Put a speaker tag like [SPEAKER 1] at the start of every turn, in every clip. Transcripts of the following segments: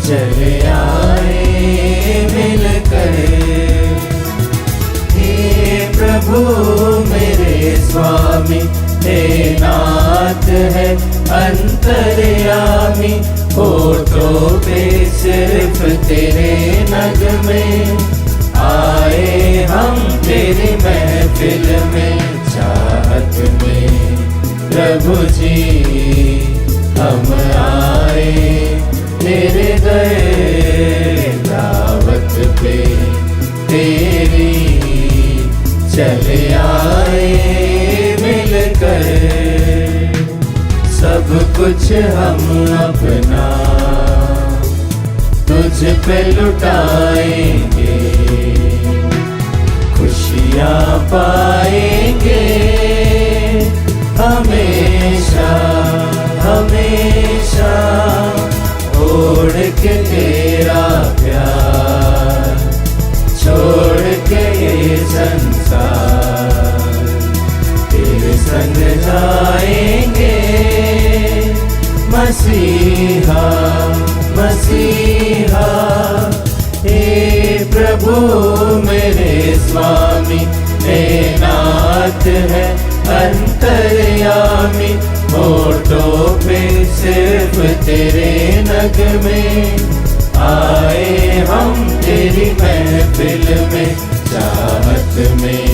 [SPEAKER 1] चले आए मिलकर। हे प्रभु मेरे स्वामी, हे नाथ है अंतर्यामी, होठों पे सिर्फ तेरे नगमे, आए हम तेरी महफिल में चाहत में। प्रभु जी हम आए तेरे दर दावत पे तेरी, चले आए मिलकर। सब कुछ हम अपना तुझ पे लुटाएंगे, खुशियाँ पाएंगे हमेशा हमेशा। ओढ़ के तेरा प्यार, छोड़ के ये संसार, तेरे संग जाएंगे मसीहा मसीहा। हे प्रभु मेरे स्वामी, हे नाथ है अंतर्यामी, होठों पे सिर्फ तेरे नगमे, आए हम तेरी महफिल में चाहत में।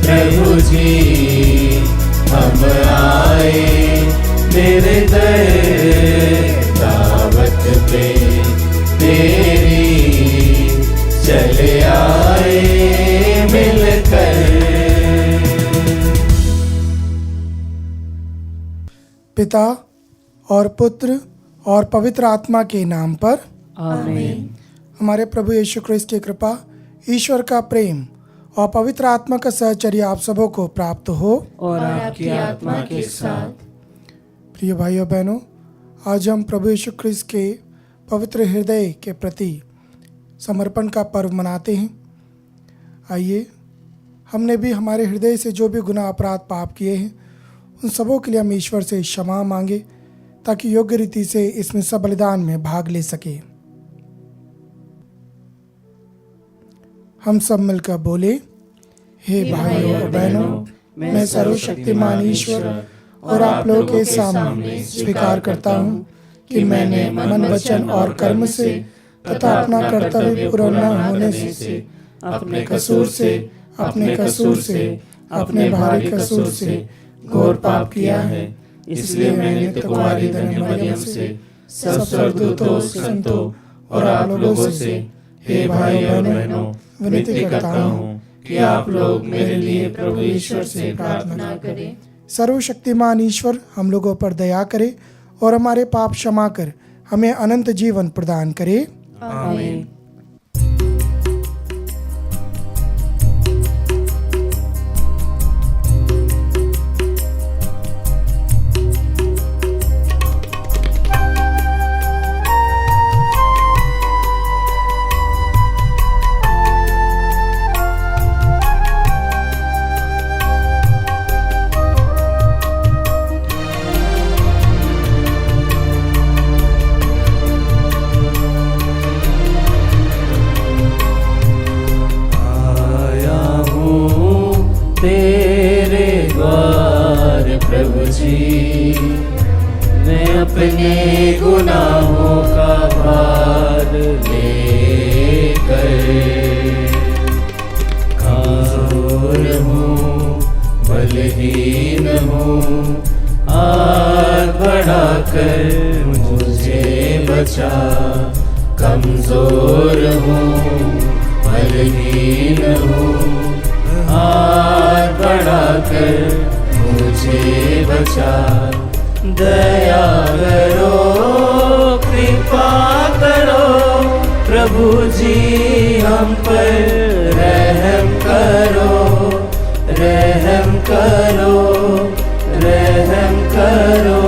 [SPEAKER 1] प्रभु जी हम आए तेरे दर दावत पे तेरी, चले आए मिलकर।
[SPEAKER 2] पिता और पुत्र और पवित्र आत्मा के नाम पर
[SPEAKER 3] आमीन।
[SPEAKER 2] हमारे प्रभु यीशु क्रिस्त की कृपा, ईश्वर का प्रेम और पवित्र आत्मा का सहचर्य आप सबों को प्राप्त हो
[SPEAKER 3] और आपकी आत्मा के साथ।
[SPEAKER 2] प्रिय भाइयों बहनों, आज हम प्रभु यीशु क्रिस्त के पवित्र हृदय के प्रति समर्पण का पर्व मनाते हैं। आइए हमने भी हमारे हृदय से जो भी गुनाह अपराध पाप किए हैं उन सबों के लिए हम ईश्वर से क्षमा मांगे, ताकि योग्य रीति से इसमें सब बलिदान में भाग ले सके। हम सब मिलकर बोले, हे भाइयों और बहनों, मैं सर्वशक्तिमान ईश्वर और आप लोगों के सामने स्वीकार करता हूँ कि मैंने मन वचन और कर्म से तथा अपना कर्तव्य पूरा न होने से अपने कसूर से अपने भारी कसूर से घोर पाप किया है। इसलिए मैंने कुंवारी धन्य मरियम से, सब स्वर्गदूतों, संतों और आप लोगों से, हे भाइयों बहनों, विनती करता हूँ कि आप लोग मेरे लिए प्रभु ईश्वर से प्रार्थना करें। सर्वशक्तिमान ईश्वर हम लोगों पर दया करे और हमारे पाप क्षमा कर हमें अनंत जीवन प्रदान करे।
[SPEAKER 3] आमीन।
[SPEAKER 1] अपने गुनाहों का भार लेकर, कमजोर हूँ बलहीन हूँ, हाथ बढ़ाकर मुझे बचा। कमजोर हूँ बलहीन हूँ, हाथ बढ़ाकर मुझे बचा। दया करो कृपा करो प्रभु जी, हम पर रहम करो, रहम करो, रहम करो।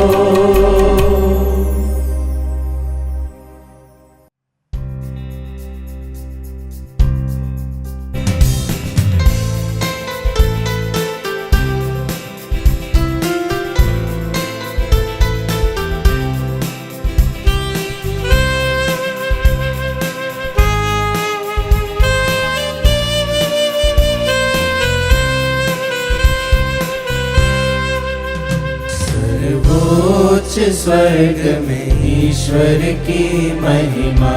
[SPEAKER 1] स्वर्ग में ईश्वर की महिमा,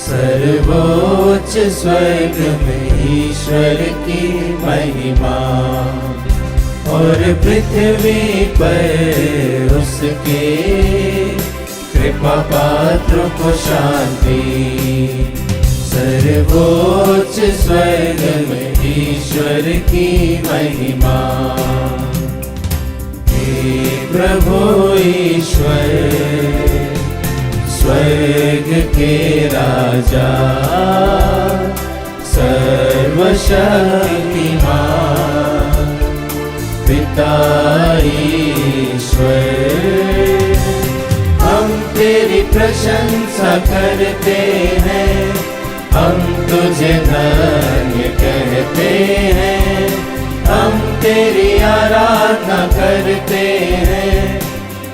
[SPEAKER 1] सर्वोच्च स्वर्ग में ईश्वर की महिमा, और पृथ्वी पर उसके कृपा पात्रों को शांति। सर्वोच्च स्वर्ग में ईश्वर की महिमा। हे प्रभु ईश्वर स्वर्ग के राजा, सर्वशक्तिमान पिता ईश्वर, हम तेरी प्रशंसा करते हैं, हम तुझे धन्य कहते हैं, हम तेरी आराधना करते हैं,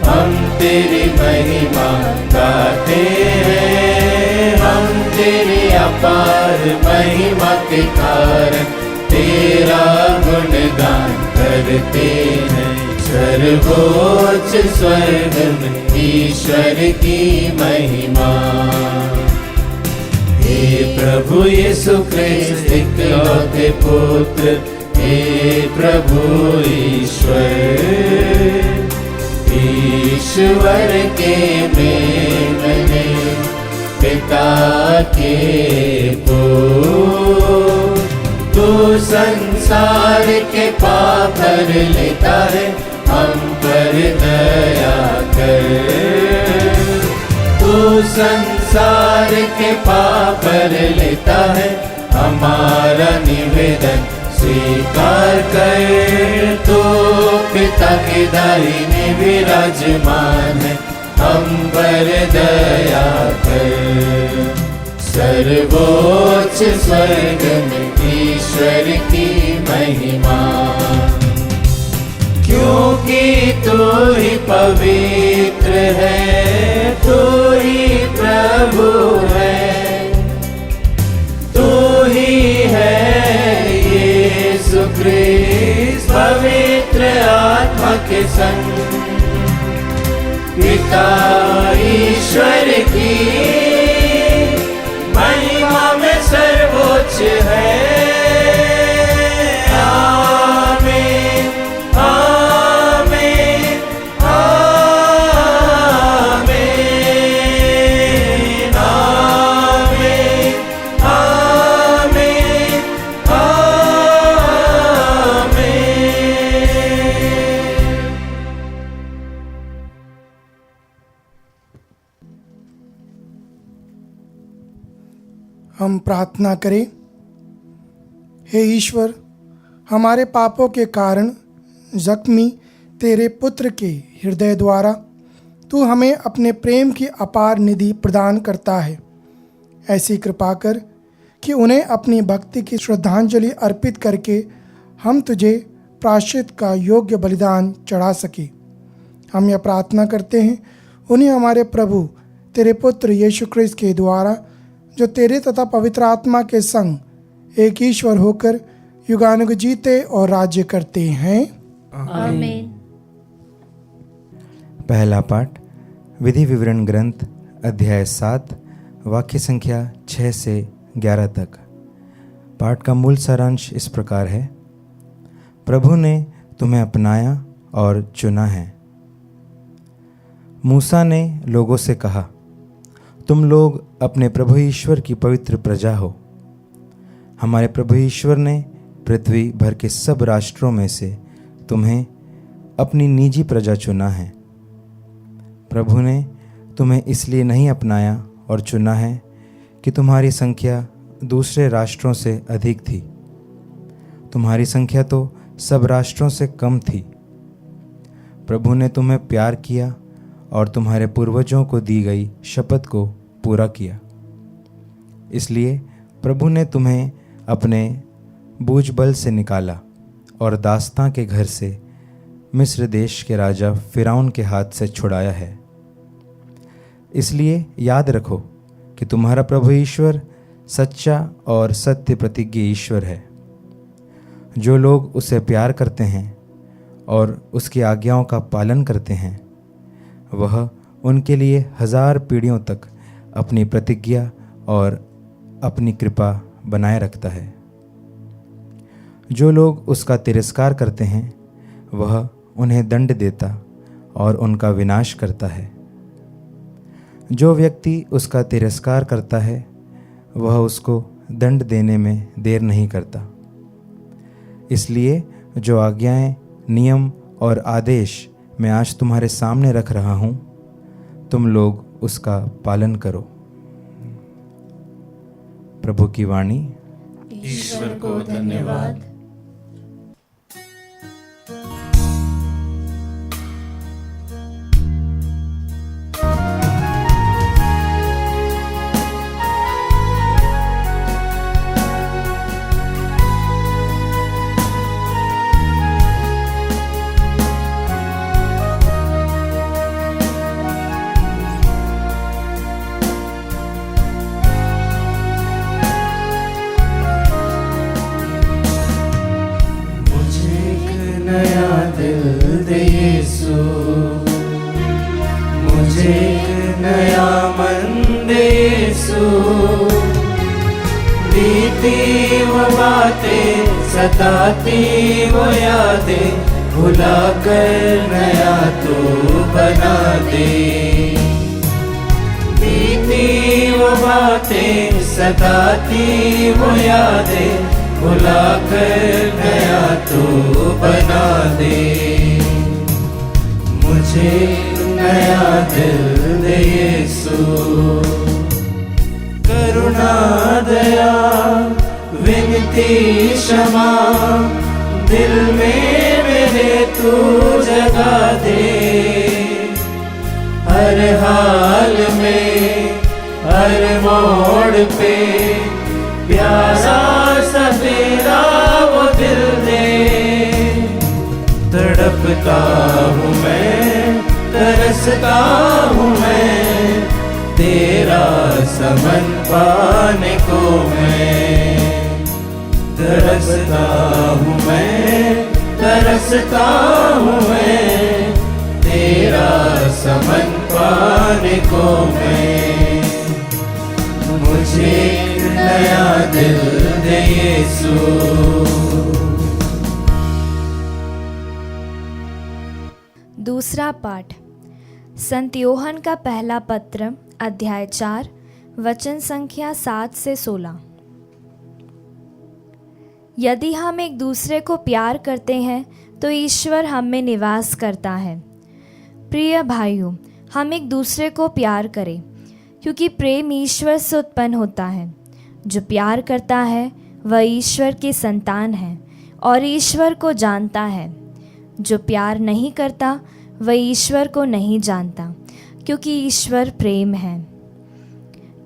[SPEAKER 1] हम तेरी महिमा गाते हैं, हम तेरी अपार महिमा के कारण तेरा गुणगान करते हैं। सर्वोच्च स्वर्ग में ईश्वर की महिमा। हे प्रभु यीशु क्रिस्त इकलौते पुत्र, हे प्रभु ईश्वर, ईश्वर के मेमने पिता के पुत्र, तू संसार के पाप हर लेता है, हम पर दया कर। तू संसार के पाप हर लेता है, हमारा निवेदन स्वीकार कर। तो पिता के दाहिने विराजमान है, हम पर दया कर। सर्वोच्च स्वर्ग में ईश्वर की महिमा, क्योंकि तू ही पवित्र है, तू ही प्रभु है, तू ही है यीशु क्रिस्त पवित्र आत्मा के संग, पिता ईश्वर की महिमा में सर्वोच्च है। आमीन, आमीन, आमीन, आमीन, आमीन, आमीन।
[SPEAKER 2] हम प्रार्थना करें। हे ईश्वर, हमारे पापों के कारण जख्मी तेरे पुत्र के हृदय द्वारा तू हमें अपने प्रेम की अपार निधि प्रदान करता है। ऐसी कृपा कर कि उन्हें अपनी भक्ति की श्रद्धांजलि अर्पित करके हम तुझे प्रायश्चित का योग्य बलिदान चढ़ा सके। हम यह प्रार्थना करते हैं उन्हें हमारे प्रभु तेरे पुत्र यीशु क्रिस्त के द्वारा, जो तेरे तथा पवित्र आत्मा के संग एक ईश्वर होकर युगानुग जीते और राज्य करते हैं।
[SPEAKER 3] आमीन।
[SPEAKER 4] पहला पाठ विधि विवरण ग्रंथ अध्याय 7 वाक्य संख्या 6 से 11 तक। पाठ का मूल सारांश इस प्रकार है। प्रभु ने तुम्हें अपनाया और चुना है। मूसा ने लोगों से कहा, तुम लोग अपने प्रभु ईश्वर की पवित्र प्रजा हो। हमारे प्रभु ईश्वर ने पृथ्वी भर के सब राष्ट्रों में से तुम्हें अपनी निजी प्रजा चुना है। प्रभु ने तुम्हें इसलिए नहीं अपनाया और चुना है कि तुम्हारी संख्या दूसरे राष्ट्रों से अधिक थी। तुम्हारी संख्या तो सब राष्ट्रों से कम थी। प्रभु ने तुम्हें प्यार किया और तुम्हारे पूर्वजों को दी गई शपथ को पूरा किया। इसलिए प्रभु ने तुम्हें अपने बूझबल से निकाला और दास्तां के घर से मिस्र देश के राजा फिरौन के हाथ से छुड़ाया है। इसलिए याद रखो कि तुम्हारा प्रभु ईश्वर सच्चा और सत्य प्रतिज्ञ ईश्वर है। जो लोग उसे प्यार करते हैं और उसकी आज्ञाओं का पालन करते हैं, वह उनके लिए 1000 पीढ़ियों तक अपनी प्रतिज्ञा और अपनी कृपा बनाए रखता है। जो लोग उसका तिरस्कार करते हैं वह उन्हें दंड देता और उनका विनाश करता है। जो व्यक्ति उसका तिरस्कार करता है वह उसको दंड देने में देर नहीं करता। इसलिए जो आज्ञाएं, नियम और आदेश मैं आज तुम्हारे सामने रख रहा हूँ, तुम लोग उसका पालन करो। प्रभु की वाणी।
[SPEAKER 1] ईश्वर को धन्यवाद। मुझे नया मन दे यीशु, बीती वो बातें, सताती वो यादें भुला कर नया तू बना दे। बीती वो बातें, सताती वो यादें भुला कर नया तू बना दे। मुझे नया दिल दे यीशु, करुणा दया विनती क्षमा दिल में मेरे तू जगा दे। हर हाल में हर मोड़ पे प्यासा सा तेरा वो दिल दे। तड़पता हूँ मैं, तरसता हूँ मैं, तेरा समन पाने को मैं। तरसता हूँ मैं, तरसता हूँ मैं, तेरा समन पाने को मैं। मुझे नया दिल दे यीशु।
[SPEAKER 5] दूसरा पाठ संत योहन का पहला पत्र अध्याय 4 वचन संख्या 7 से 16। यदि हम एक दूसरे को प्यार करते हैं तो ईश्वर हम में निवास करता है। प्रिय भाइयों, हम एक दूसरे को प्यार करें, क्योंकि प्रेम ईश्वर से उत्पन्न होता है। जो प्यार करता है वह ईश्वर की संतान है और ईश्वर को जानता है। जो प्यार नहीं करता वह ईश्वर को नहीं जानता, क्योंकि ईश्वर प्रेम है।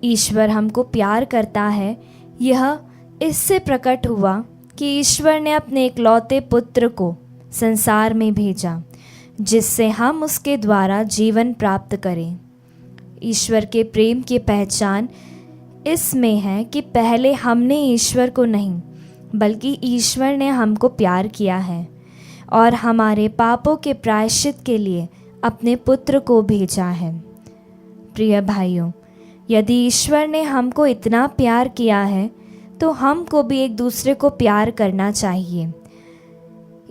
[SPEAKER 5] ईश्वर हमको प्यार करता है, यह इससे प्रकट हुआ कि ईश्वर ने अपने इकलौते पुत्र को संसार में भेजा, जिससे हम उसके द्वारा जीवन प्राप्त करें। ईश्वर के प्रेम की पहचान इसमें है कि पहले हमने ईश्वर को नहीं, बल्कि ईश्वर ने हमको प्यार किया है और हमारे पापों के प्रायश्चित के लिए अपने पुत्र को भेजा है। प्रिय भाइयों, यदि ईश्वर ने हमको इतना प्यार किया है तो हमको भी एक दूसरे को प्यार करना चाहिए।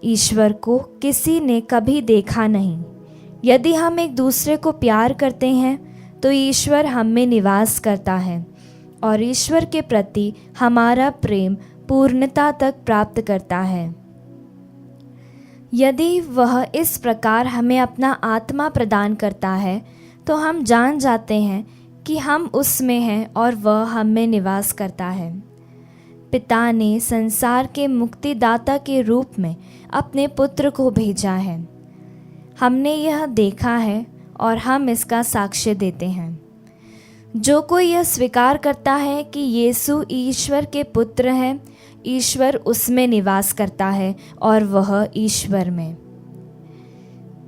[SPEAKER 5] ईश्वर को किसी ने कभी देखा नहीं। यदि हम एक दूसरे को प्यार करते हैं तो ईश्वर हम में निवास करता है और ईश्वर के प्रति हमारा प्रेम पूर्णता तक प्राप्त करता है। यदि वह इस प्रकार हमें अपना आत्मा प्रदान करता है तो हम जान जाते हैं कि हम उसमें हैं और वह हम में निवास करता है। पिता ने संसार के मुक्तिदाता के रूप में अपने पुत्र को भेजा है। हमने यह देखा है और हम इसका साक्ष्य देते हैं। जो कोई यह स्वीकार करता है कि यीशु ईश्वर के पुत्र हैं, ईश्वर उसमें निवास करता है और वह ईश्वर में।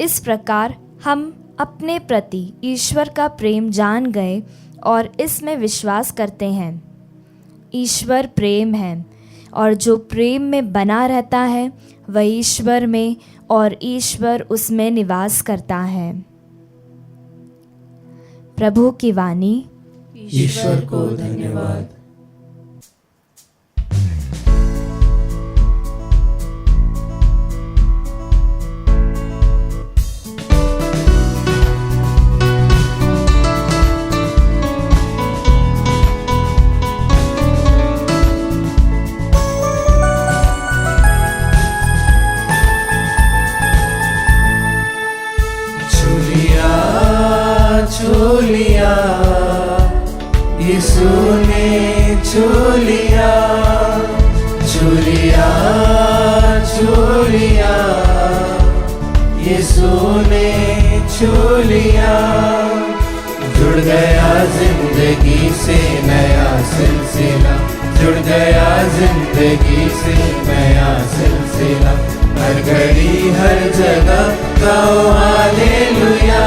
[SPEAKER 5] इस प्रकार हम अपने प्रति ईश्वर का प्रेम जान गए और इसमें विश्वास करते हैं। ईश्वर प्रेम है और जो प्रेम में बना रहता है वह ईश्वर में और ईश्वर उसमें निवास करता है। प्रभु की वाणी।
[SPEAKER 3] ईश्वर को धन्यवाद।
[SPEAKER 1] छूलिया यीशु ने छूलिया, छूलिया छूलिया यीशु ने छूलिया। जुड़ गया जिंदगी से नया सिलसिला, जुड़ गया जिंदगी से नया सिलसिला। हर घड़ी हर जगह गाओ hallelujah,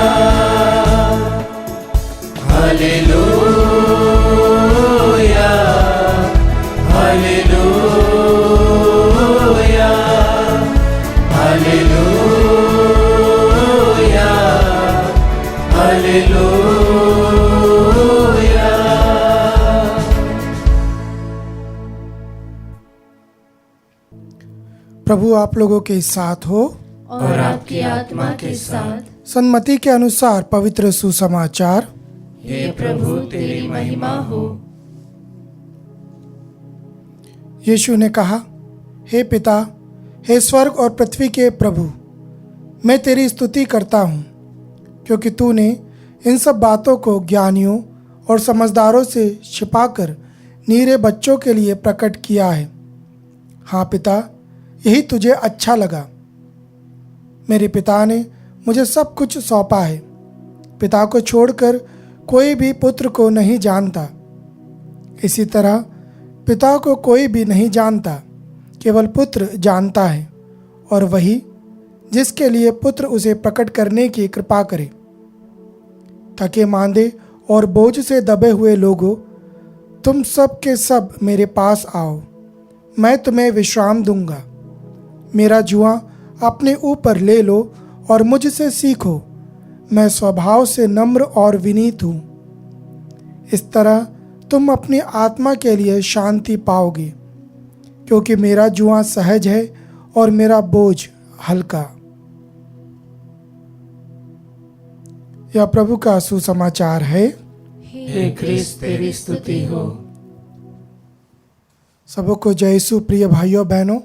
[SPEAKER 1] hallelujah, hallelujah, hallelujah, hallelujah.
[SPEAKER 2] प्रभु आप लोगों के साथ हो
[SPEAKER 3] और आपकी आत्मा के साथ।
[SPEAKER 2] सन्मति के अनुसार पवित्र सुसमाचार।
[SPEAKER 3] हे प्रभु तेरी महिमा हो।
[SPEAKER 2] यीशु ने कहा, हे पिता, हे स्वर्ग और पृथ्वी के प्रभु, मैं तेरी स्तुति करता हूँ क्योंकि तूने इन सब बातों को ज्ञानियों और समझदारों से छिपाकर नीरे बच्चों के लिए प्रकट किया है। हाँ पिता, यही तुझे अच्छा लगा। मेरे पिता ने मुझे सब कुछ सौंपा है। पिता को छोड़कर कोई भी पुत्र को नहीं जानता, इसी तरह पिता को कोई भी नहीं जानता, केवल पुत्र जानता है, और वही जिसके लिए पुत्र उसे प्रकट करने की कृपा करे। थके मांदे और बोझ से दबे हुए लोगों, तुम सब के सब मेरे पास आओ, मैं तुम्हें विश्राम दूंगा। मेरा जुआ अपने ऊपर ले लो और मुझसे सीखो, मैं स्वभाव से नम्र और विनीत हूँ। इस तरह तुम अपनी आत्मा के लिए शांति पाओगे, क्योंकि मेरा जुआ सहज है और मेरा बोझ हल्का। यह प्रभु का सुसमाचार है।
[SPEAKER 3] हे क्रिस्त तेरी स्तुति हो।
[SPEAKER 2] सबको जय यीशु। प्रिय भाइयों बहनों,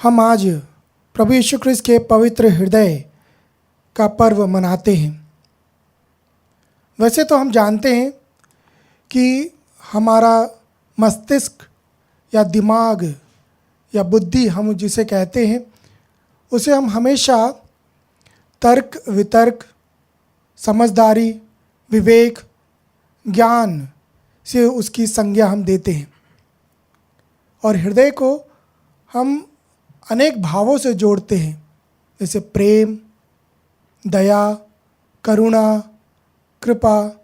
[SPEAKER 2] हम आज प्रभु यीशु क्रिस्त के पवित्र हृदय का पर्व मनाते हैं। वैसे तो हम जानते हैं कि हमारा मस्तिष्क या दिमाग या बुद्धि हम जिसे कहते हैं, उसे हम हमेशा तर्क वितर्क, समझदारी, विवेक, ज्ञान से उसकी संज्ञा हम देते हैं, और हृदय को हम अनेक भावों से जोड़ते हैं, जैसे प्रेम, दया, करुणा, कृपा।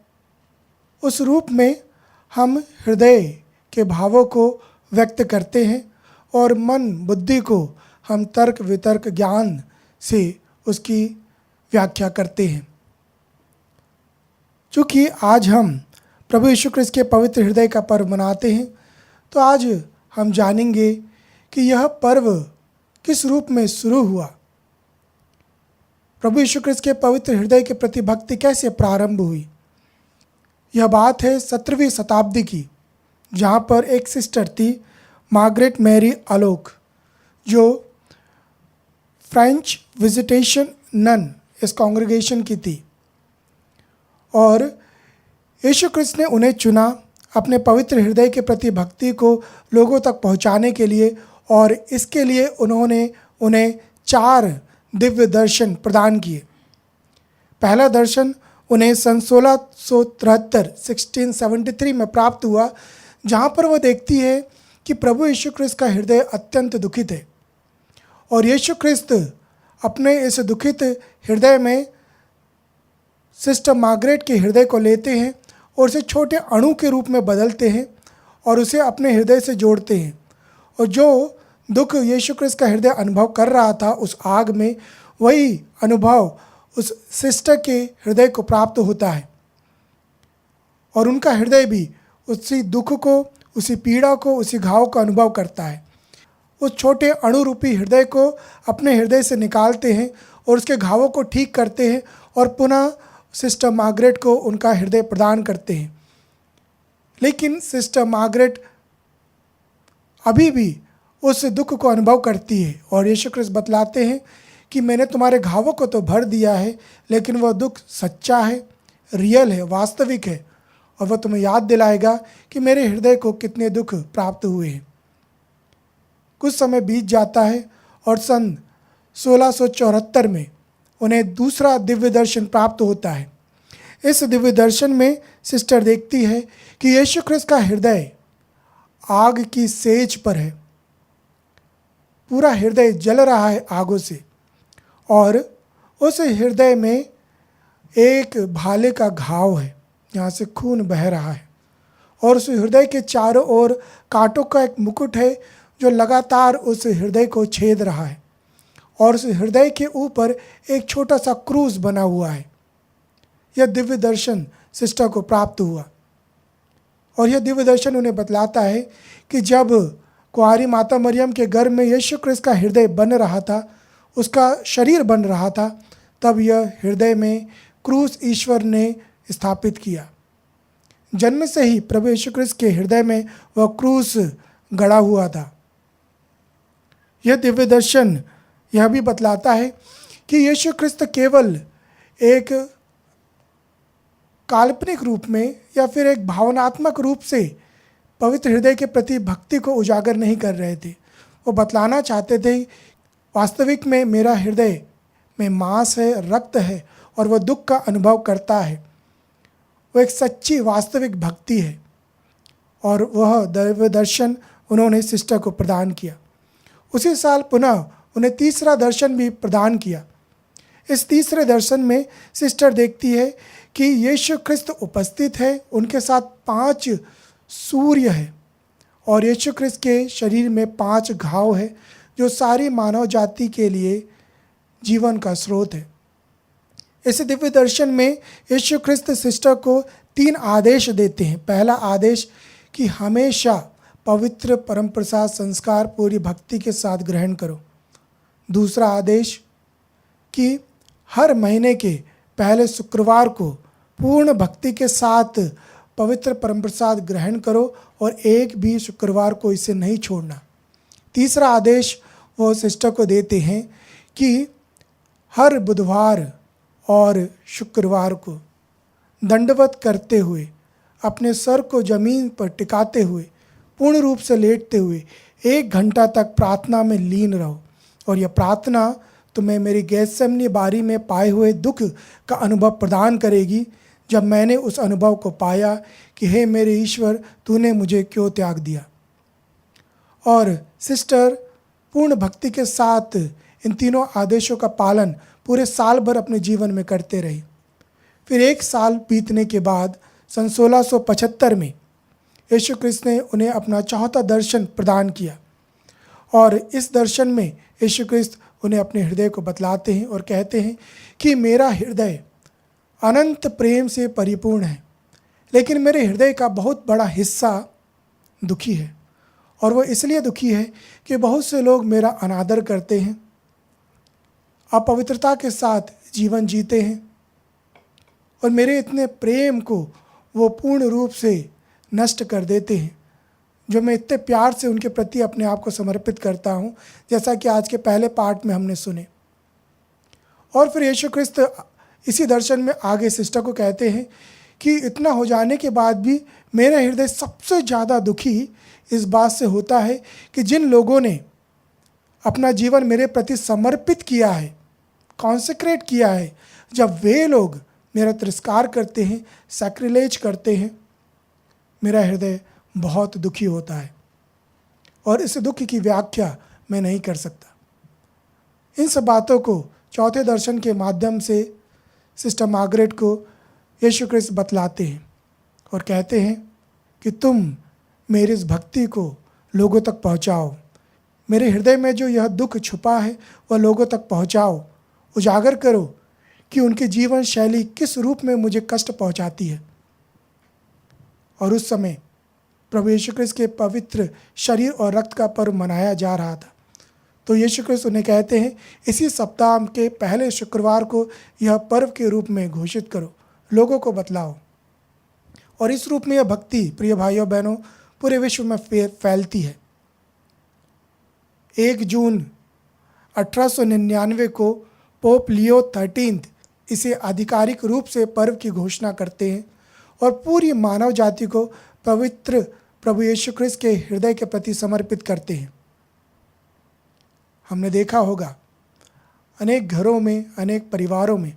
[SPEAKER 2] उस रूप में हम हृदय के भावों को व्यक्त करते हैं और मन बुद्धि को हम तर्क वितर्क ज्ञान से उसकी व्याख्या करते हैं। चूँकि आज हम प्रभु यीशु क्रिस्त के पवित्र हृदय का पर्व मनाते हैं, तो आज हम जानेंगे कि यह पर्व किस रूप में शुरू हुआ। प्रभु यीशु क्रिस्त के पवित्र हृदय के प्रति भक्ति कैसे प्रारंभ हुई। यह बात है 17वीं शताब्दी की, जहाँ पर एक सिस्टर थी मार्गरेट मैरी अलोक, जो फ्रेंच विजिटेशन नन इस कांग्रेगेशन की थी, और यीशु क्रिस्त ने उन्हें चुना अपने पवित्र हृदय के प्रति भक्ति को लोगों तक पहुँचाने के लिए, और इसके लिए उन्होंने उन्हें 4 दिव्य दर्शन प्रदान किए। पहला दर्शन उन्हें सन 1673 में प्राप्त हुआ, जहाँ पर वह देखती है कि प्रभु यीशु क्रिस्त का हृदय अत्यंत दुखित है, और यीशु क्रिस्त अपने इस दुखित हृदय में सिस्टर मार्गरेट के हृदय को लेते हैं और उसे छोटे अणु के रूप में बदलते हैं और उसे अपने हृदय से जोड़ते हैं। और जो दुख यीशु क्रिस्त का हृदय अनुभव कर रहा था उस आग में, वही अनुभव उस सिस्टर के हृदय को प्राप्त होता है और उनका हृदय भी उसी दुख को, उसी पीड़ा को, उसी घाव का अनुभव करता है। उस छोटे अणुरूपी हृदय को अपने हृदय से निकालते हैं और उसके घावों को ठीक करते हैं और पुनः सिस्टर मार्गरेट को उनका हृदय प्रदान करते हैं। लेकिन सिस्टर मार्गरेट अभी भी उस दुख को अनुभव करती है और यीशु ख्रिस्त बतलाते हैं कि मैंने तुम्हारे घावों को तो भर दिया है, लेकिन वह दुख सच्चा है, रियल है, वास्तविक है, और वह तुम्हें याद दिलाएगा कि मेरे हृदय को कितने दुख प्राप्त हुए हैं। कुछ समय बीत जाता है और सन 1674 में उन्हें दूसरा दिव्य दर्शन प्राप्त होता है। इस दिव्य दर्शन में सिस्टर देखती है कि यीशु ख्रिस्त का हृदय आग की सेज पर है, पूरा हृदय जल रहा है आगों से, और उस हृदय में एक भाले का घाव है, यहाँ से खून बह रहा है, और उस हृदय के चारों ओर कांटों का एक मुकुट है जो लगातार उस हृदय को छेद रहा है, और उस हृदय के ऊपर एक छोटा सा क्रूस बना हुआ है। यह दिव्य दर्शन सिस्टर को प्राप्त हुआ और यह दिव्य दर्शन उन्हें बतलाता है कि जब कुंवारी माता मरियम के गर्भ में यीशु ख्रिस्त का हृदय बन रहा था, उसका शरीर बन रहा था, तब यह हृदय में क्रूस ईश्वर ने स्थापित किया। जन्म से ही प्रभु यीशु ख्रिस्त के हृदय में वह क्रूस गड़ा हुआ था। यह दिव्य दर्शन यह भी बतलाता है कि यीशु ख्रिस्त केवल एक काल्पनिक रूप में या फिर एक भावनात्मक रूप से पवित्र हृदय के प्रति भक्ति को उजागर नहीं कर रहे थे। वो बतलाना चाहते थे वास्तविक में मेरा हृदय में मांस है, रक्त है, और वह दुख का अनुभव करता है। वो एक सच्ची वास्तविक भक्ति है, और वह दिव्य दर्शन उन्होंने सिस्टर को प्रदान किया। उसी साल पुनः उन्हें तीसरा दर्शन भी प्रदान किया। इस तीसरे दर्शन में सिस्टर देखती है कि यीशु ख्रिस्त उपस्थित है, उनके साथ 5 सूर्य है, और यीशु ख्रिस्त के शरीर में 5 घाव है जो सारी मानव जाति के लिए जीवन का स्रोत है। इस दिव्य दर्शन में यीशु ख्रिस्त सिस्टर को 3 आदेश देते हैं। पहला आदेश कि हमेशा पवित्र परम प्रसाद संस्कार पूरी भक्ति के साथ ग्रहण करो। दूसरा आदेश कि हर महीने के पहले शुक्रवार को पूर्ण भक्ति के साथ पवित्र परम प्रसाद ग्रहण करो और एक भी शुक्रवार को इसे नहीं छोड़ना। तीसरा आदेश वो सिस्टर को देते हैं कि हर बुधवार और शुक्रवार को दंडवत करते हुए, अपने सर को ज़मीन पर टिकाते हुए, पूर्ण रूप से लेटते हुए 1 घंटा तक प्रार्थना में लीन रहो, और यह प्रार्थना तुम्हें मेरी गेत्सेमनी बारी में पाए हुए दुख का अनुभव प्रदान करेगी, जब मैंने उस अनुभव को पाया कि हे मेरे ईश्वर, तूने मुझे क्यों त्याग दिया। और सिस्टर पूर्ण भक्ति के साथ इन तीनों आदेशों का पालन पूरे साल भर अपने जीवन में करते रही। फिर 1 साल बीतने के बाद सन 1675 में यीशु ख्रिस्त ने उन्हें अपना चौथा दर्शन प्रदान किया, और इस दर्शन में यीशु ख्रिस्त उन्हें अपने हृदय को बतलाते हैं और कहते हैं कि मेरा हृदय अनंत प्रेम से परिपूर्ण है, लेकिन मेरे हृदय का बहुत बड़ा हिस्सा दुखी है, और वो इसलिए दुखी है कि बहुत से लोग मेरा अनादर करते हैं, अपवित्रता के साथ जीवन जीते हैं, और मेरे इतने प्रेम को वो पूर्ण रूप से नष्ट कर देते हैं, जो मैं इतने प्यार से उनके प्रति अपने आप को समर्पित करता हूँ, जैसा कि आज के पहले पार्ट में हमने सुने। और फिर यीशु ख्रिस्त इसी दर्शन में आगे सिस्टर को कहते हैं कि इतना हो जाने के बाद भी मेरा हृदय सबसे ज़्यादा दुखी इस बात से होता है कि जिन लोगों ने अपना जीवन मेरे प्रति समर्पित किया है, कॉन्सेक्रेट किया है, जब वे लोग मेरा तिरस्कार करते हैं, सैक्रिलेज करते हैं, मेरा हृदय बहुत दुखी होता है, और इस दुख की व्याख्या मैं नहीं कर सकता। इन सब बातों को चौथे दर्शन के माध्यम से सिस्टर मार्गरेट को यीशु ख्रिस्त बतलाते हैं और कहते हैं कि तुम मेरी इस भक्ति को लोगों तक पहुंचाओ, मेरे हृदय में जो यह दुख छुपा है वह लोगों तक पहुंचाओ, उजागर करो कि उनकी जीवन शैली किस रूप में मुझे कष्ट पहुंचाती है। और उस समय प्रभु यीशु क्रिस्त के पवित्र शरीर और रक्त का पर्व मनाया जा रहा था। तो यीशु क्रिस्त उन्हें कहते हैं, इसी सप्ताह के पहले शुक्रवार को यह पर्व के रूप में घोषित करो, लोगों को बतलाओ। और इस रूप में यह भक्ति, प्रिय भाइयों बहनों, पूरे विश्व में फैलती है। 1 जून 1899 को पोप लियो 13 इसे आधिकारिक रूप से पर्व की घोषणा करते हैं और पूरी मानव जाति को पवित्र प्रभु यीशु क्रिस्त के हृदय के प्रति समर्पित करते हैं। हमने देखा होगा अनेक घरों में, अनेक परिवारों में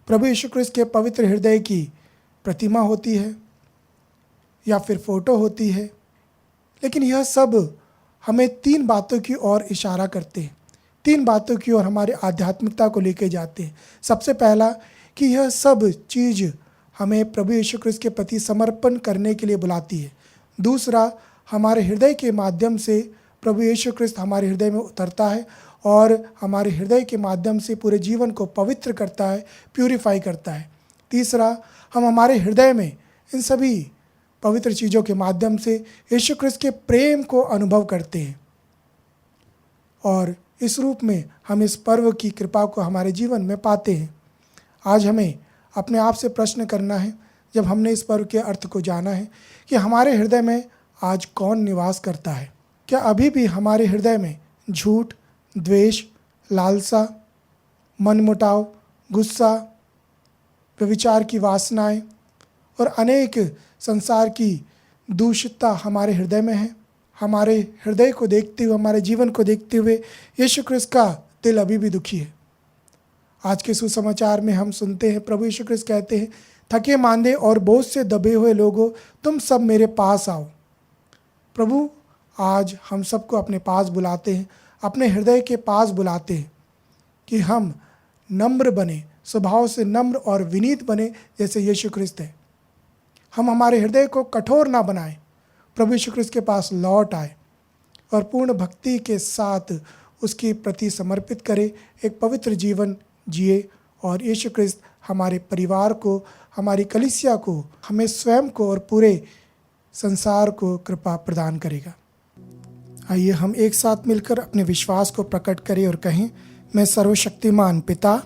[SPEAKER 2] प्रभु यीशु क्रिस्त के पवित्र हृदय की प्रतिमा होती है या फिर फोटो होती है। लेकिन यह सब हमें 3 बातों की ओर इशारा करते हैं, 3 बातों की ओर हमारी आध्यात्मिकता को लेके जाते हैं। सबसे पहला कि यह सब चीज़ हमें प्रभु यीशु क्रिस्त के प्रति समर्पण करने के लिए बुलाती है। दूसरा, हमारे हृदय के माध्यम से प्रभु यीशु क्रिस्त हमारे हृदय में उतरता है और हमारे हृदय के माध्यम से पूरे जीवन को पवित्र करता है, प्यूरिफाई करता है। तीसरा, हम हमारे हृदय में इन सभी पवित्र चीज़ों के माध्यम से यीशु क्रिस्त के प्रेम को अनुभव करते हैं और इस रूप में हम इस पर्व की कृपा को हमारे जीवन में पाते हैं। आज हमें अपने आप से प्रश्न करना है, जब हमने इस पर्व के अर्थ को जाना है, कि हमारे हृदय में आज कौन निवास करता है। क्या अभी भी हमारे हृदय में झूठ, द्वेष, लालसा, मनमुटाव, गुस्सा, व्यभिचार की वासनाएं और अनेक संसार की दूषितता हमारे हृदय में है? हमारे हृदय को देखते हुए, हमारे जीवन को देखते हुए यीशु क्रिस्त का दिल अभी भी दुखी है। आज के सुसमाचार में हम सुनते हैं प्रभु यीशु क्रिस्त कहते हैं, थके मांदे और बोझ से दबे हुए लोगों, तुम सब मेरे पास आओ। प्रभु आज हम सबको अपने पास बुलाते हैं, अपने हृदय के पास बुलाते हैं कि हम नम्र बने, स्वभाव से नम्र और विनीत बने जैसे यीशु क्रिस्त है। हम हमारे हृदय को कठोर ना बनाएं, प्रभु यीशु क्रिस्त के पास लौट आए और पूर्ण भक्ति के साथ उसके प्रति समर्पित करें, एक पवित्र जीवन जिए और यीशु क्रिस्त हमारे परिवार को, हमारी कलीसिया को, हमें स्वयं को और पूरे संसार को कृपा प्रदान करेगा। आइए हम एक साथ मिलकर अपने विश्वास को प्रकट करें और कहें, मैं सर्वशक्तिमान पिता,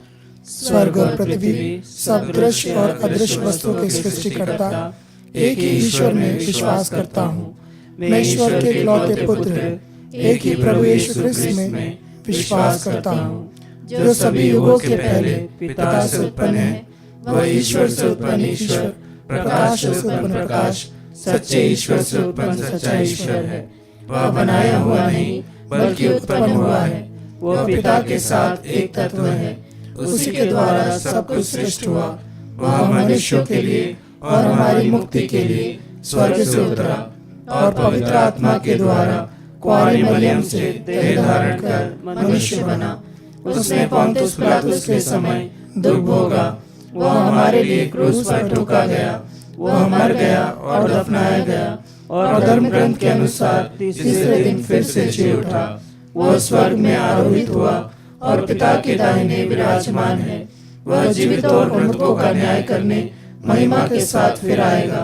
[SPEAKER 2] स्वर्ग और पृथ्वी, सब दृश्य और अदृश्य वस्तुओं के सृष्टिकर्ता एक ही ईश्वर में विश्वास करता हूँ। मैं ईश्वर के इकलौते पुत्र, एक ही प्रभु यीशु क्रिस्त में विश्वास करता हूँ, जो सभी युगों के पहले पिता से उत्पन्न है। वह ईश्वर से उत्पन्न ईश्वर, प्रकाश से उत्पन्न प्रकाश, सच्चे ईश्वर से उत्पन्न सच्चा ईश्वर है। वह बनाया हुआ नहीं बल्कि उत्पन्न हुआ है। वह पिता के साथ एक तत्व है, उसी के द्वारा सब कुछ सृष्टि हुआ। वह मनुष्यों के लिए और हमारी मुक्ति के लिए स्वर्ग से उतरा और पवित्र आत्मा के द्वारा कुंवारी मरियम से देह धारण कर मनुष्य बना। उसने पोंतुस पिलातुस के समय दुख भोगा। वह हमारे लिए क्रूस पर ठोका गया। वह मर गया और दफनाया गया और धर्म ग्रंथ के अनुसार तीसरे दिन फिर से जी उठा। वह स्वर्ग में आरोहित हुआ और पिता के दाहिने विराजमान है। वह जीवित और मृतकों का न्याय करने महिमा के साथ फिर आएगा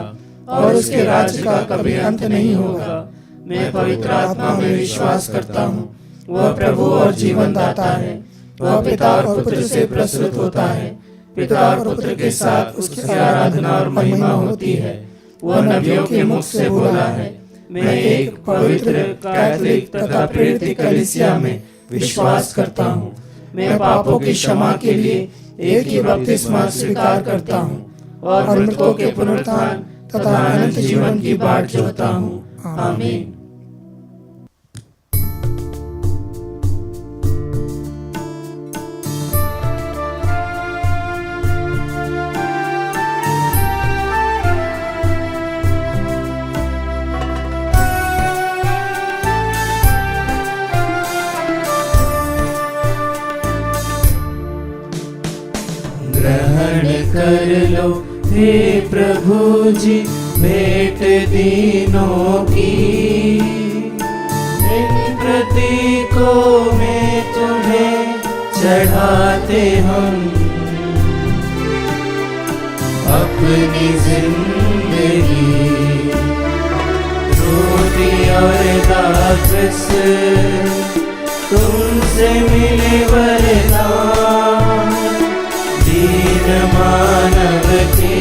[SPEAKER 2] और उसके राज्य का कभी अंत नहीं होगा। मैं पवित्र आत्मा में विश्वास करता हूँ। वह प्रभु और जीवन दाता है। वह पिता और पुत्र से प्रसूत होता है। पिता और पुत्र के साथ उसकी आराधना और महिमा होती है। वह नबियों के मुख से बोला है। मैं एक पवित्र, कैथोलिक तथा प्रेरित कलीसिया में विश्वास करता हूँ। मैं पापों की क्षमा के लिए एक ही बपतिस्मा स्वीकार करता हूँ और मृतकों के पुनरुत्थान तथा अनंत जीवन की बाट जोहता हूँ। आमीन।
[SPEAKER 1] ग्रहण कर लो हे प्रभु जी भेंट दीनों की। इन प्रतीकों में तुम्हें चढ़ाते हम अपनी जिंदगी रोटी और दास तुमसे मिले वरदान दीन मानव के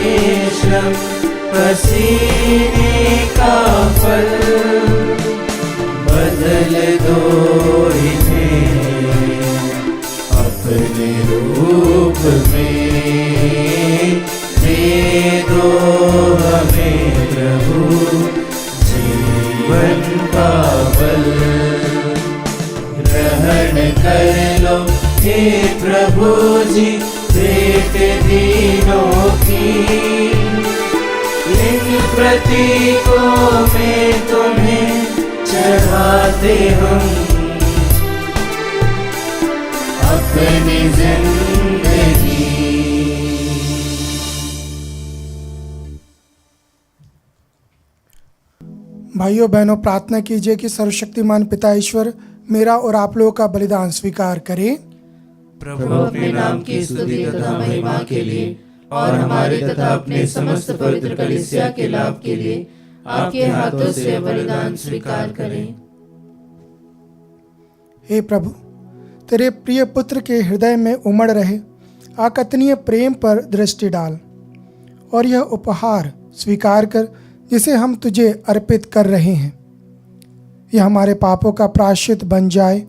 [SPEAKER 1] श्रम पसीने का फल बदल दो इन्हें अपने रूप में दे दो हमें प्रभु जीवन का बल ग्रहण कर लो हे प्रभु जी भेंट दीनों की इन प्रतीकों में तुम्हें चढ़ाते हम अपनी जिंदगी।
[SPEAKER 2] भाइयों बहनों, प्रार्थना कीजिए कि सर्वशक्तिमान पिता ईश्वर मेरा और आप लोगों का बलिदान स्वीकार करे।
[SPEAKER 3] प्रभु अपने नाम की स्तुति तथा महिमा के लिए और हमारे तथा अपने समस्त पवित्र कलीसिया के लाभ के लिए आपके हाथों से बलिदान स्वीकार करें।
[SPEAKER 2] हे प्रभु, तेरे प्रिय पुत्र के हृदय में उमड़ रहे अकथनीय प्रेम पर दृष्टि डाल और यह उपहार स्वीकार कर जिसे हम तुझे अर्पित कर रहे हैं, यह हमारे पापों का प्रायश्चित बन जाए।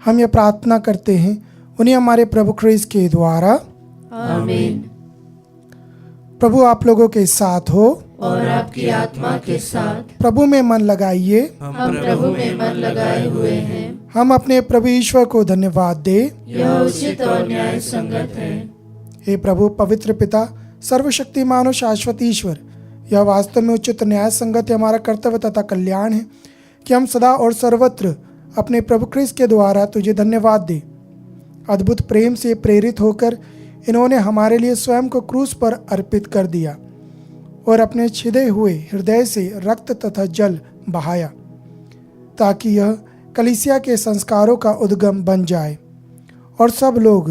[SPEAKER 2] हम यह प्रार्थना करते हैं उन्हें हमारे प्रभु ख्रीस्त के द्वारा,
[SPEAKER 3] आमीन।
[SPEAKER 2] प्रभु आप लोगों के साथ हो
[SPEAKER 3] और आपकी आत्मा के साथ।
[SPEAKER 2] प्रभु में मन लगाइए।
[SPEAKER 3] हम प्रभु में मन लगाए हुए हैं।
[SPEAKER 2] हम अपने प्रभु ईश्वर को धन्यवाद दे।
[SPEAKER 3] यह उचित और न्याय संगत है।
[SPEAKER 2] हे प्रभु पवित्र पिता, सर्वशक्तिमान और शाश्वत ईश्वर, यह वास्तव में उचित न्याय संगत हमारा कर्तव्य तथा कल्याण है कि हम सदा और सर्वत्र अपने प्रभु ख्रीस्त के द्वारा तुझे धन्यवाद दे। अद्भुत प्रेम से प्रेरित होकर इन्होंने हमारे लिए स्वयं को क्रूस पर अर्पित कर दिया और अपने छिदे हुए हृदय से रक्त तथा जल बहाया, ताकि यह कलीसिया के संस्कारों का उद्गम बन जाए और सब लोग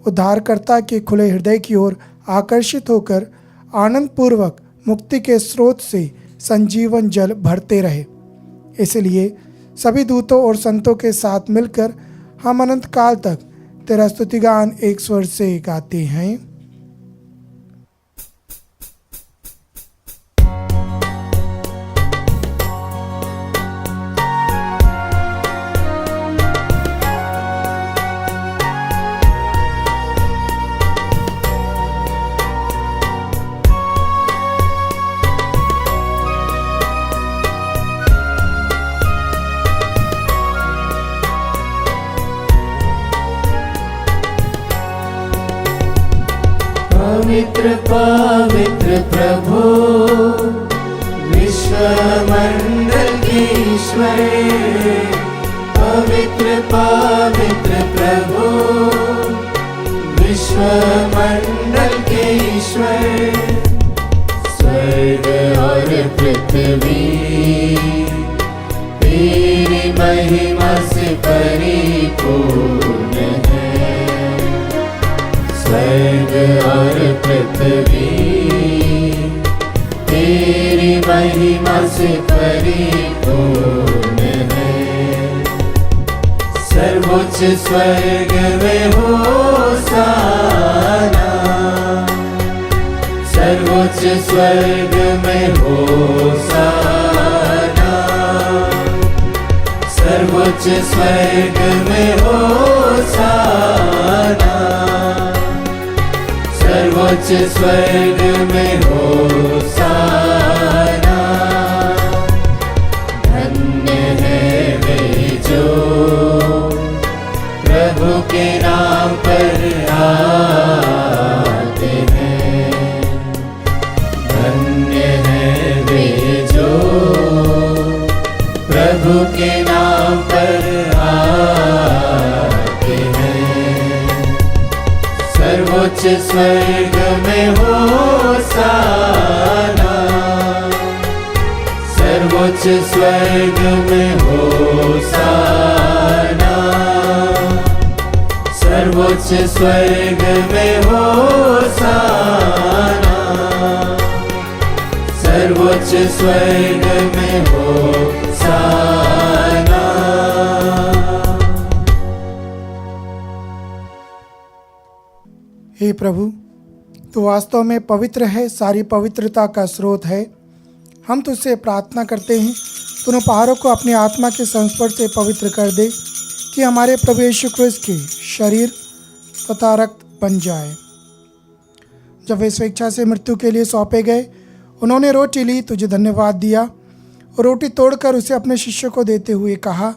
[SPEAKER 2] उद्धारकर्ता के खुले हृदय की ओर आकर्षित होकर आनंद पूर्वक मुक्ति के स्रोत से संजीवन जल भरते रहे। इसलिए सभी दूतों और संतों के साथ मिलकर हम अनंत काल तक तेरा स्तुतिगान एक स्वर से गाते हैं।
[SPEAKER 1] पवित्र पवित्र प्रभु विश्व मंडल के ईश्वर, पवित्र पवित्र प्रभु विश्व मंडल के ईश्वर, स्वर्ग और पृथ्वी तेरी महिमा से परिपूर्ण है। स्वर्ग और पृथ्वी तेरी महिमा से परिपूर्ण है। सर्वोच्च स्वर्ग में होशाना, सर्वोच्च स्वर्ग में होशाना, सर्वोच्च स्वर्ग में होशाना, सर्वोच्च स्वर्ग में होशाना। धन्य है वे जो प्रभु के नाम पर आते हैं, धन्य है वे जो प्रभु के नाम पर आते हैं। सर्वोच्च स्वर्ग में होशाना, सर्वोच्च स्वर्ग में होशाना, सर्वोच्च स्वर्ग में होशाना। सर्वोच्च स्वर्ग में होसाना।
[SPEAKER 2] हे प्रभु, तू वास्तव में पवित्र है, सारी पवित्रता का स्रोत है। हम तुझसे प्रार्थना करते हैं, तूने पहाड़ों को अपनी आत्मा के संस्पर्श से पवित्र कर दे कि हमारे प्रभु यीशु क्रिस्त के शरीर तथा रक्त बन जाए। जब वे स्वेच्छा से मृत्यु के लिए सौंपे गए, उन्होंने रोटी ली, तुझे धन्यवाद दिया और रोटी तोड़कर उसे अपने शिष्यों को देते हुए कहा,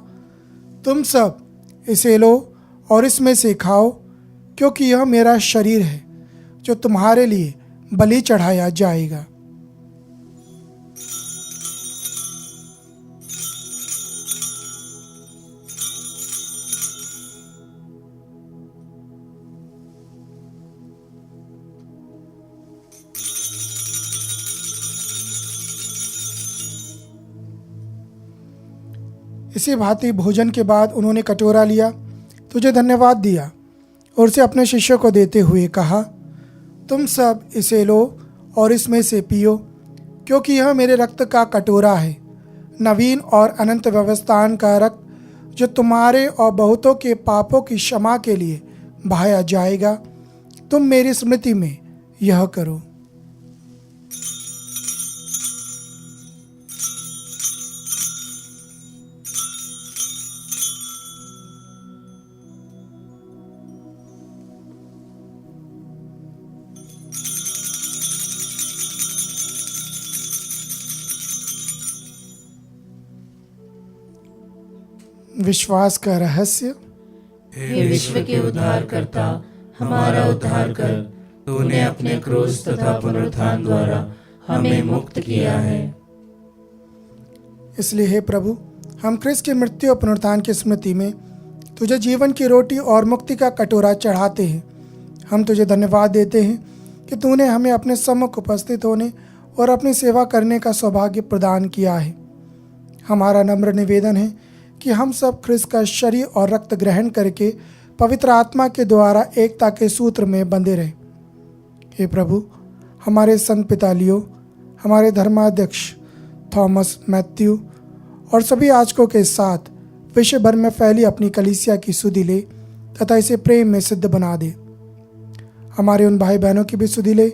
[SPEAKER 2] तुम सब इसे लो और इसमें से खाओ, क्योंकि यह मेरा शरीर है जो तुम्हारे लिए बलि चढ़ाया जाएगा। इसी भांति भोजन के बाद उन्होंने कटोरा लिया, तुझे धन्यवाद दिया और उसे अपने शिष्यों को देते हुए कहा, तुम सब इसे लो और इसमें से पियो, क्योंकि यह मेरे रक्त का कटोरा है, नवीन और अनंत व्यवस्थान का रक्त, जो तुम्हारे और बहुतों के पापों की क्षमा के लिए बहाया जाएगा। तुम मेरी स्मृति में यह करो। विश्वास का रहस्य।
[SPEAKER 3] हे विश्व के उद्धारकर्ता, हमारा उद्धार कर। तूने अपने क्रूस तथा पुनरुत्थान द्वारा हमें मुक्त किया है।
[SPEAKER 2] इसलिए हे प्रभु, हम क्रिस्त की मृत्यु और पुनरुत्थान की स्मृति में तुझे जीवन की रोटी और मुक्ति का कटोरा चढ़ाते हैं। हम तुझे धन्यवाद देते हैं कि तूने हमें अपने सम्मुख उपस्थित होने और अपनी सेवा करने का सौभाग्य प्रदान किया है। हमारा नम्र निवेदन है कि हम सब ख्रिस्त का शरीर और रक्त ग्रहण करके पवित्र आत्मा के द्वारा एकता के सूत्र में बंधे रहें। हे प्रभु, हमारे संत पिता लियो, हमारे धर्माध्यक्ष थॉमस मैथ्यू और सभी याजकों के साथ विश्व भर में फैली अपनी कलीसिया की सुधि ले तथा इसे प्रेम में सिद्ध बना दे। हमारे उन भाई बहनों की भी सुधि ले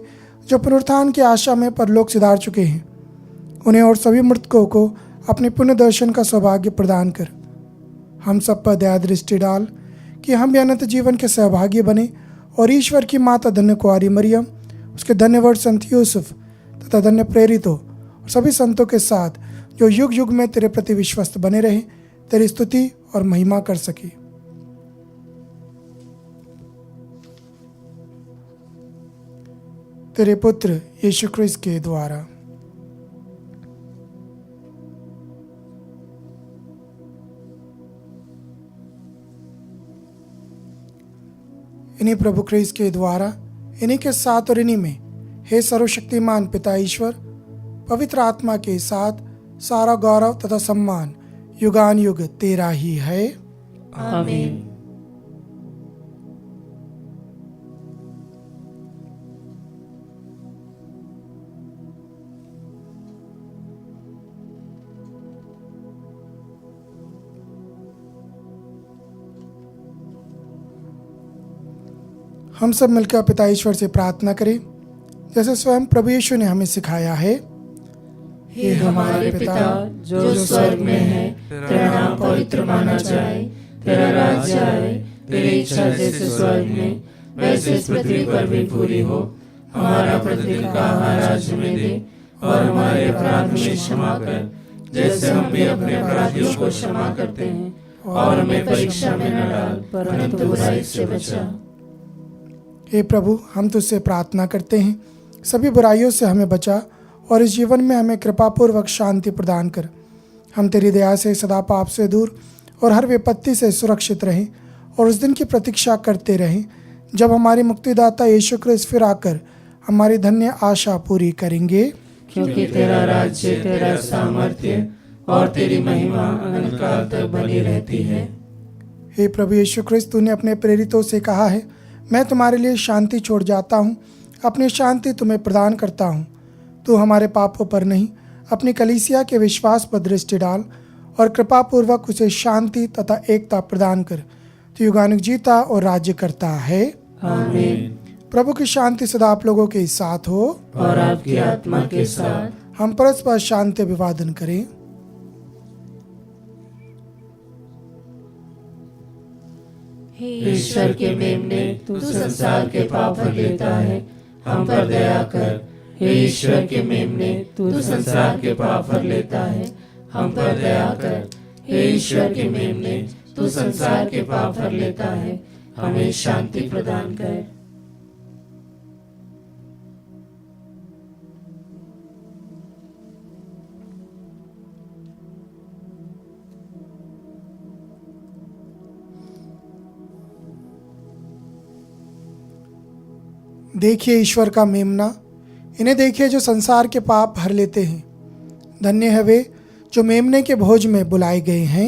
[SPEAKER 2] जो पुनरुत्थान की आशा में परलोक सिधार चुके हैं। उन्हें और सभी मृतकों को अपने पुण्य दर्शन का सौभाग्य प्रदान कर। हम सब पर दया दृष्टि डाल कि हम भी अनंत जीवन के सहभागी बने और ईश्वर की माता धन्य कुंवारी मरियम, उसके धन्यवाद संत यूसुफ तथा धन्य प्रेरितों और सभी संतों के साथ जो युग युग में तेरे प्रति विश्वस्त बने रहे, तेरी स्तुति और महिमा कर सके। तेरे पुत्र यीशु क्रिस्त के द्वारा। इन्हीं प्रभु क्रिस्त के द्वारा, इन्हीं के साथ और इन्हीं में, हे सर्वशक्तिमान पिता ईश्वर, पवित्र आत्मा के साथ सारा गौरव तथा सम्मान युगान युग तेरा ही है।
[SPEAKER 3] आमीन।
[SPEAKER 2] हम सब मिलकर पिता ईश्वर से प्रार्थना करें, जैसे स्वयं प्रभु यीशु ने हमें सिखाया है।
[SPEAKER 3] हे हमारे पिता जो स्वर्ग में है, तेरा नाम पवित्र माना जाए, तेरा राज्य आए, तेरी इच्छा जैसे स्वर्ग में वैसे इस पृथ्वी पर भी पूरी हो। हमारा प्रतिदिन का आहार आज हमें दे और हमारे अपराध में क्षमा कर, जैसे हम भी अपने अपराधियों को क्षमा करते हैं, और हमें परीक्षा में न डाल परंतु बुराई से बचा।
[SPEAKER 2] हे प्रभु, हम तुझसे प्रार्थना करते हैं, सभी बुराइयों से हमें बचा और इस जीवन में हमें कृपापूर्वक शांति प्रदान कर। हम तेरी दया से सदा पाप से दूर और हर विपत्ति से सुरक्षित रहें और उस दिन की प्रतीक्षा करते रहें जब हमारे मुक्तिदाता यीशु क्रिस्त फिर आकर हमारी धन्य आशा पूरी करेंगे।
[SPEAKER 3] क्योंकि तेरा राज्य, तेरा सामर्थ्य और तेरी महिमा अनंत काल तक बनी रहती है।
[SPEAKER 2] हे प्रभु यीशु क्रिस्त, तूने अपने प्रेरितों से कहा है, मैं तुम्हारे लिए शांति छोड़ जाता हूँ, अपनी शांति तुम्हें प्रदान करता हूँ। तू हमारे पापों पर नहीं, अपनी कलीसिया के विश्वास पर दृष्टि डाल और कृपा पूर्वक उसे शांति तथा एकता प्रदान कर। तू युगानुग जीता और राज्य करता है।
[SPEAKER 3] आमीन।
[SPEAKER 2] प्रभु की शांति सदा आप लोगों के साथ हो
[SPEAKER 3] और आपकी आत्मा के साथ।
[SPEAKER 2] हम परस्पर शांति अभिवादन करें।
[SPEAKER 3] हे ईश्वर के मेमने, तू संसार के पाप हर लेता है, हम पर दया कर। हे ईश्वर के मेमने, तू संसार के पाप हर लेता है, हम पर दया कर। हे ईश्वर के मेमने, तू संसार के पाप हर लेता है, हमें शांति प्रदान कर।
[SPEAKER 2] देखिए ईश्वर का मेमना, इन्हें देखिए जो संसार के पाप हर लेते हैं। धन्य है वे जो मेमने के भोज में बुलाए गए हैं।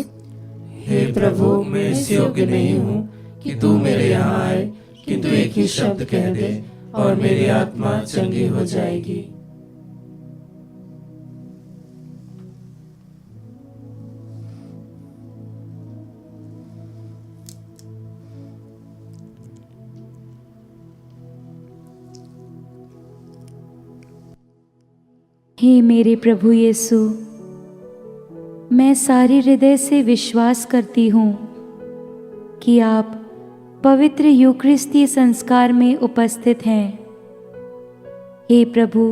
[SPEAKER 3] हे प्रभु, मैं इस योग्य नहीं हूँ कि तू मेरे यहाँ आए, किंतु एक ही शब्द कह दे और मेरी आत्मा चंगी हो जाएगी।
[SPEAKER 6] हे मेरे प्रभु यीशु, मैं सारे हृदय से विश्वास करती हूँ कि आप पवित्र यूकरिस्ती संस्कार में उपस्थित हैं। हे प्रभु,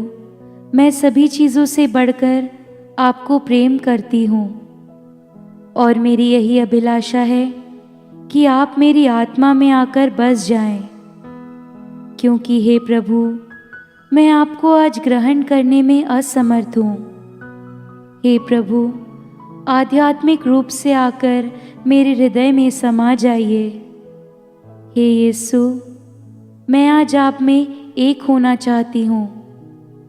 [SPEAKER 6] मैं सभी चीज़ों से बढ़कर आपको प्रेम करती हूँ और मेरी यही अभिलाषा है कि आप मेरी आत्मा में आकर बस जाएं, क्योंकि हे प्रभु, मैं आपको आज ग्रहण करने में असमर्थ हूँ। हे प्रभु, आध्यात्मिक रूप से आकर मेरे हृदय में समा जाइए। हे यीशु, मैं आज आप में एक होना चाहती हूँ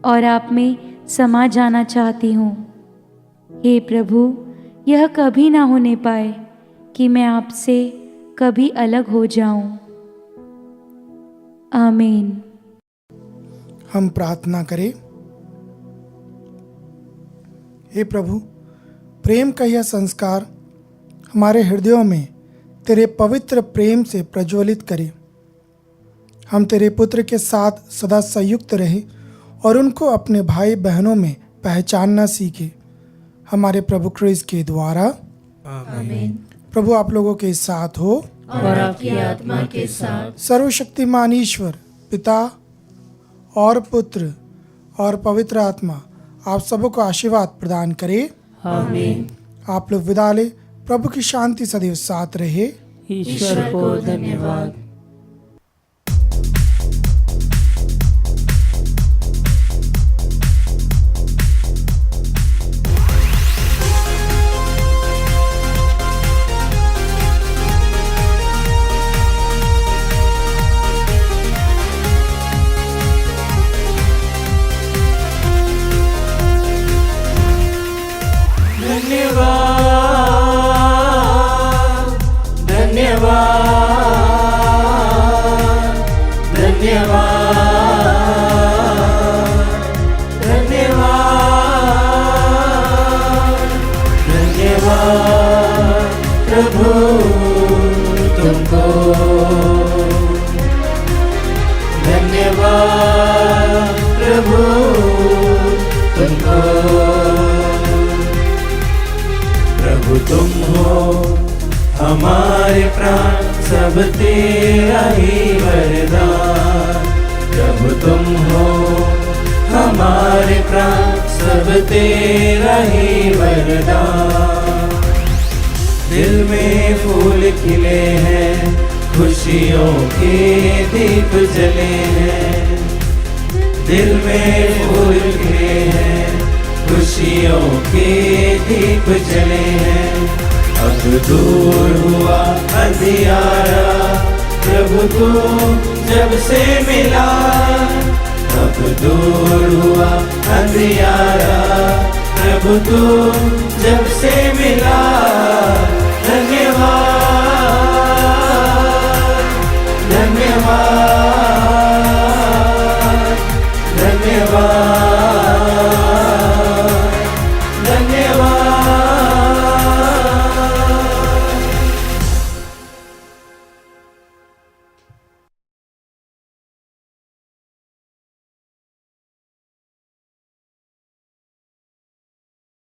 [SPEAKER 6] और आप में समा जाना चाहती हूँ। हे प्रभु, यह कभी ना होने पाए कि मैं आपसे कभी अलग हो जाऊं। आमीन।
[SPEAKER 2] हम प्रार्थना करें। हे प्रभु, प्रेम का यह संस्कार हमारे हृदयों में तेरे पवित्र प्रेम से प्रज्वलित करे। हम तेरे पुत्र के साथ सदा संयुक्त रहे और उनको अपने भाई बहनों में पहचानना सीखे। हमारे प्रभु क्रिस्त के द्वारा।
[SPEAKER 3] आमीन।
[SPEAKER 2] प्रभु आप लोगों के साथ हो
[SPEAKER 3] और आपकी आत्मा के साथ।
[SPEAKER 2] सर्वशक्तिमान ईश्वर पिता और पुत्र और पवित्र आत्मा आप सबों को आशीर्वाद प्रदान करे।
[SPEAKER 3] आमीन।
[SPEAKER 2] आप लोग विदा ले। प्रभु की शांति सदैव साथ रहे।
[SPEAKER 3] ईश्वर को धन्यवाद।
[SPEAKER 1] प्रभु तुमको धन्यवाद, प्रभु तुमको। प्रभु तुम हो हमारे प्राण, सब तेरा ही वरदान। प्रभु तुम हो हमारे प्राण, सब तेरा ही वरदान। दिल में फूल खिले हैं, खुशियों के दीप जले हैं। दिल में फूल खिले हैं, खुशियों के दीप जले हैं। अब दूर हुआ अंधियारा, प्रभु तू जब से मिला। अब दूर हुआ अंधियारा, प्रभु तू जब से मिला।